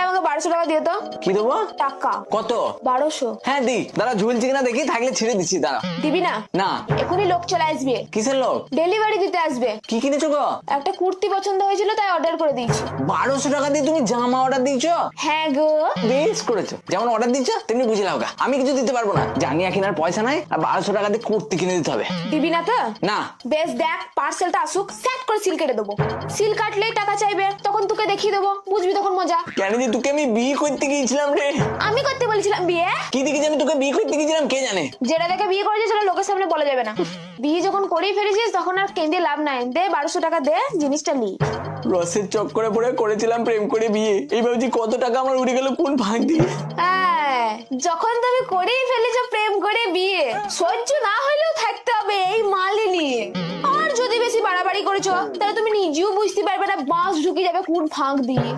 আমাকে 1200 টাকা দিও তো। কি দেবো? টাকা কত? 1200। হ্যাঁ দি, দাঁড়া ঝুলছি কিনা দেখি, থাকলে ছিঁড়ে দিচ্ছি, দাঁড়া। দিবি না? না। এখনই লোক চলে আসবে। কিসের লোক? ডেলিভারি দিতে আসবে। কি কিনেছো গো? একটা কুর্তি পছন্দ হয়েছিল তাই অর্ডার করে দিয়েছি। 1200 টাকা দিয়ে তুমি জামা অর্ডার দিয়েছো? হ্যাঁ গো। বেশ করেছো, যেমন অর্ডার দিচ্ছ তেমনি বুঝে লাও গা। আমি কিছু দিতে পারবো না, জানিয়া কেনার পয়সা নাই, আর 1200 টাকা দিয়ে কুর্তি কিনে দিতে হবে। দিবি না তো? না। বেশ দেখ, পার্সেলটা আসুক, সেট করে সিল কেটে দেবো। সিল কাটলেই টাকা চাইবে, তখন তোকে দেখিয়ে দেবো, বুঝবি তখন মজা। কেন যে তোকে আমি বিয়ে করতে গিয়েছিলাম রে। আমি করতে বলেছিলাম বিয়ে? কি দেখে যে আমি তোকে বিয়ে করতে গিয়েছিলাম কে জানে। যেটা দেখে বিয়ে করেছিস সেটা লোকের সামনে বলা যাবে না। বিয়ে যখন করেই ফেলেছিস তখন আর কেঁদে লাভ নাই। দে 1200 টাকা দে, জিনিসটা নি। রসের চক্করে পড়ে করেছিলাম প্রেম করে বিয়ে, এই ভাবছি কত টাকা আমার উড়ে গেল কোন ভাগ দিয়ে। হ্যাঁ, যখন তুমি করেই ফেলেছো প্রেম করে বিয়ে, সহ্য না হলেও থাকতে হবে এই মালি নিয়ে। আর যদি বেশি বাড়াবাড়ি করেছো তাহলে তুমি নিজেও বুঝতে পারবে না বাঁশ ঢুকে যাবে কোন ফাঁক দিয়ে।